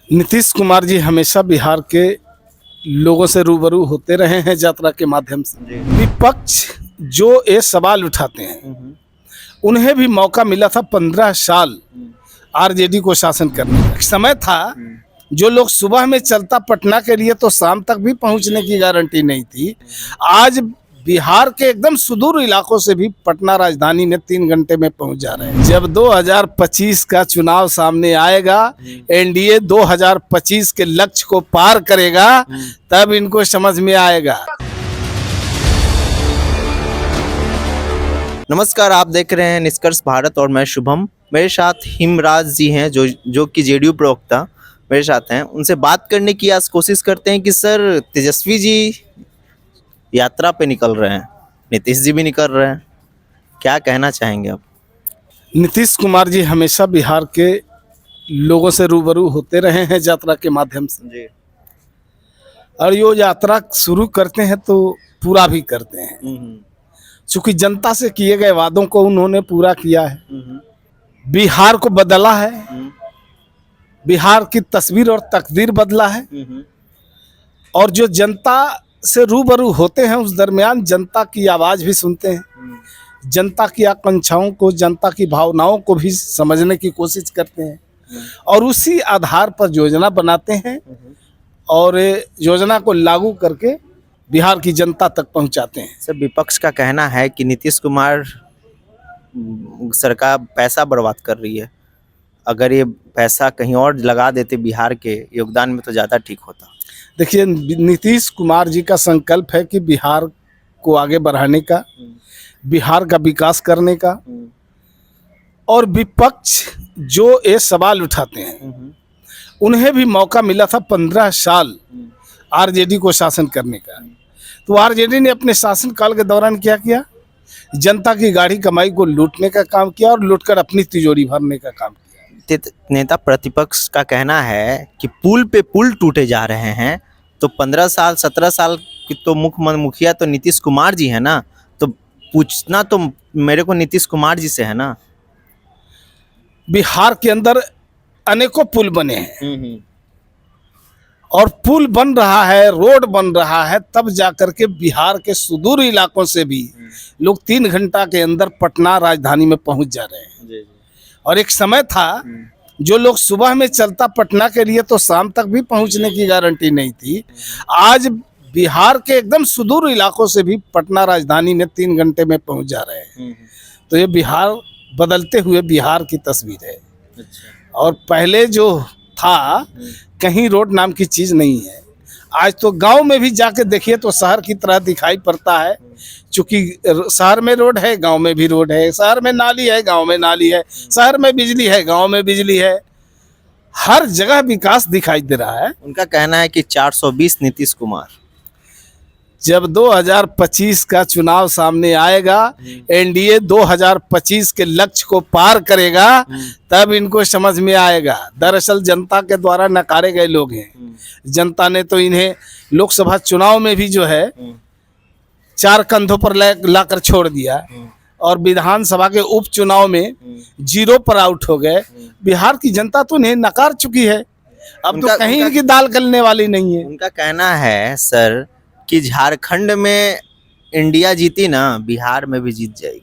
नीतीश कुमार जी हमेशा बिहार के लोगों से रूबरू होते रहे हैं यात्रा के माध्यम से। विपक्ष जो ये सवाल उठाते हैं उन्हें भी मौका मिला था 15 साल आरजेडी को शासन करने का। समय था जो लोग सुबह में चलता पटना के लिए तो शाम तक भी पहुंचने की गारंटी नहीं थी। आज बिहार के एकदम सुदूर इलाकों से भी पटना राजधानी में 3 घंटे में पहुंच जा रहे हैं। जब 2025 का चुनाव सामने आएगा, एनडीए 2025 के लक्ष्य को पार करेगा, तब इनको समझ में आएगा। नमस्कार, आप देख रहे हैं निष्कर्ष भारत और मैं शुभम। मेरे साथ हिमराज जी हैं जो कि जेडीयू प्रवक्ता मेरे साथ हैं। उनसे बात करने की आज कोशिश करते हैं कि सर, तेजस्वी जी यात्रा पे निकल रहे हैं, नीतीश जी भी निकल रहे हैं, क्या कहना चाहेंगे आप? नीतीश कुमार जी हमेशा बिहार के लोगों से रूबरू होते रहे हैं यात्रा के माध्यम से जी। और ये यात्रा शुरू करते हैं तो पूरा भी करते हैं। चूंकि जनता से किए गए वादों को उन्होंने पूरा किया है, बिहार को बदला है, बिहार की तस्वीर और तकदीर बदला है। और जो जनता से रूबरू होते हैं उस दरमियान जनता की आवाज भी सुनते हैं, जनता की आकांक्षाओं को, जनता की भावनाओं को भी समझने की कोशिश करते हैं और उसी आधार पर योजना बनाते हैं और योजना को लागू करके बिहार की जनता तक पहुंचाते हैं। सर, विपक्ष का कहना है कि नीतीश कुमार सरकार पैसा बर्बाद कर रही है, अगर ये पैसा कहीं और लगा देते बिहार के योगदान में तो ज़्यादा ठीक होता। देखिए, नीतीश कुमार जी का संकल्प है कि बिहार को आगे बढ़ाने का, बिहार का विकास करने का। और विपक्ष जो ये सवाल उठाते हैं उन्हें भी मौका मिला था 15 साल आरजेडी को शासन करने का। तो आरजेडी ने अपने शासनकाल के दौरान क्या किया? जनता की गाढ़ी कमाई को लूटने का काम किया और लूटकर अपनी तिजोरी भरने का काम किया। नेता प्रतिपक्ष का कहना है कि पुल पे पुल टूटे जा रहे हैं, तो 15 साल 17 साल की तो मुखिया तो नीतीश कुमार जी है ना, तो पूछना तो मेरे को नीतीश कुमार जी से है ना। बिहार के अंदर अनेकों पुल बने हैं और पुल बन रहा है, रोड बन रहा है, तब जाकर के बिहार के सुदूर इलाकों से भी लोग 3 घंटा के अंदर पटना राजधानी में पहुंच जा रहे हैं। और एक समय था जो लोग सुबह में चलता पटना के लिए तो शाम तक भी पहुंचने की गारंटी नहीं थी। आज बिहार के एकदम सुदूर इलाकों से भी पटना राजधानी में 3 घंटे में पहुंच जा रहे हैं। तो ये बिहार बदलते हुए बिहार की तस्वीर है। और पहले जो था, कहीं रोड नाम की चीज नहीं है। आज तो गांव में भी जाके देखिए तो शहर की तरह दिखाई पड़ता है। चूंकि शहर में रोड है, गांव में भी रोड है, शहर में नाली है, गांव में नाली है, शहर में बिजली है, गांव में बिजली है, हर जगह विकास दिखाई दे रहा है। उनका कहना है कि 420 नीतीश कुमार। जब 2025 का चुनाव सामने आएगा, एनडीए 2025 के लक्ष्य को पार करेगा, तब इनको समझ में आएगा। दरअसल जनता के द्वारा नकारे गए लोग हैं। जनता ने तो इन्हें लोकसभा चुनाव में भी जो है 4 कंधों पर लाकर छोड़ दिया और विधानसभा के उपचुनाव में 0 पर आउट हो गए। बिहार की जनता तो इन्हें नकार चुकी है। अब तो कहीं इनकी दाल गलने वाली नहीं है। उनका कहना है सर कि झारखंड में इंडिया जीती ना, बिहार में भी जीत जाएगी।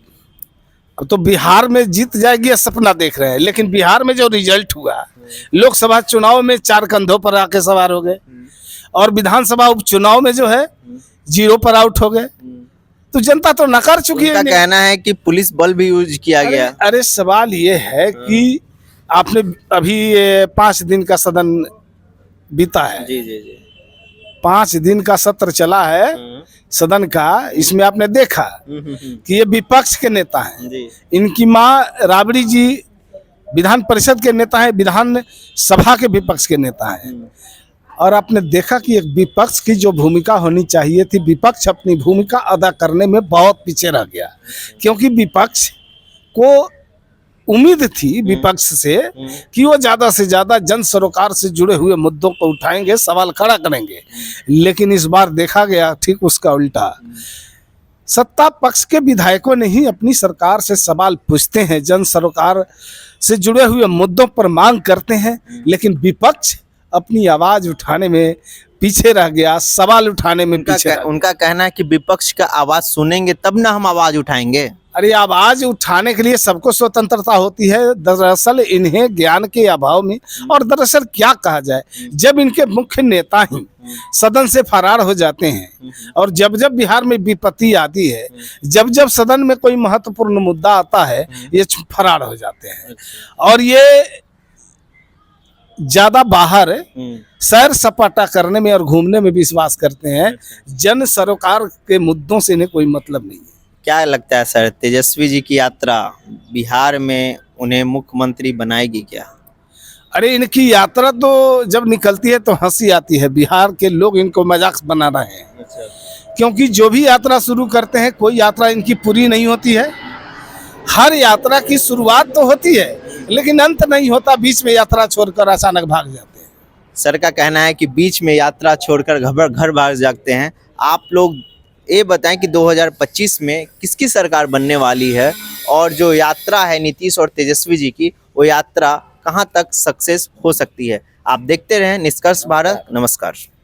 अब तो बिहार में जीत जाएगी ये सपना देख रहे हैं, लेकिन बिहार में जो रिजल्ट हुआ, लोकसभा चुनाव में 4 कंधों पर आके सवार हो गए और विधानसभा उपचुनाव में जो है 0 पर आउट हो गए। तो जनता तो नकार चुकी है। उनका कहना है कि पुलिस बल भी यूज किया गया। अरे सवाल ये है कि आपने अभी 5 दिन का सदन बीता है। जी जी जी। 5 दिन का सत्र चला है सदन का। इसमें आपने देखा कि ये विपक्ष के नेता हैं। इनकी माँ राबड़ी जी विधान परिषद के नेता हैं, विधान सभा के विपक्ष के नेता हैं। और आपने देखा कि एक विपक्ष की जो भूमिका होनी चाहिए थी, विपक्ष अपनी भूमिका अदा करने में बहुत पीछे रह गया। क्योंकि विपक्ष को उम्मीद थी विपक्ष से कि वो ज्यादा से ज्यादा जन सरोकार से जुड़े हुए मुद्दों को उठाएंगे, सवाल खड़ा करेंगे। लेकिन इस बार देखा गया ठीक उसका उल्टा। सत्ता पक्ष के विधायकों ने ही अपनी सरकार से सवाल पूछते हैं, जन सरोकार से जुड़े हुए मुद्दों पर मांग करते हैं, लेकिन विपक्ष अपनी आवाज उठाने में पीछे रह गया, सवाल उठाने में पीछे रह गया। उनका कहना है कि विपक्ष का आवाज सुनेंगे तब ना हम आवाज उठाएंगे। अरे आवाज उठाने के लिए सबको स्वतंत्रता होती है, दरअसल इन्हें ज्ञान के अभाव में, और दरअसल क्या कहा जाए, जब इनके मुख्य नेता ही सदन से फरार हो जाते हैं, और जब जब बिहार में विपत्ति आती है, जब जब सदन में कोई महत्वपूर्ण मुद्दा आता है, ये फरार हो जाते हैं। और ये ज्यादा बाहर सैर सपाटा करने में और घूमने में विश्वास करते हैं। जन सरोकार के मुद्दों से इन्हें कोई मतलब नहीं है। क्या लगता है सर, तेजस्वी जी की यात्रा बिहार में उन्हें मुख्यमंत्री बनाएगी क्या? अरे इनकी यात्रा तो जब निकलती है तो हंसी आती है। बिहार के लोग इनको मजाक बना रहे हैं, क्योंकि जो भी यात्रा शुरू करते हैं, कोई यात्रा इनकी पूरी नहीं होती है। हर यात्रा की शुरुआत तो होती है, लेकिन अंत नहीं होता। बीच में यात्रा छोड़कर अचानक भाग जाते हैं। सर का कहना है कि बीच में यात्रा छोड़कर घर भाग जाते हैं। आप लोग ये बताएं कि 2025 में किसकी सरकार बनने वाली है, और जो यात्रा है नीतीश और तेजस्वी जी की, वो यात्रा कहां तक सक्सेस हो सकती है? आप देखते रहें निष्कर्ष भारत। नमस्कार।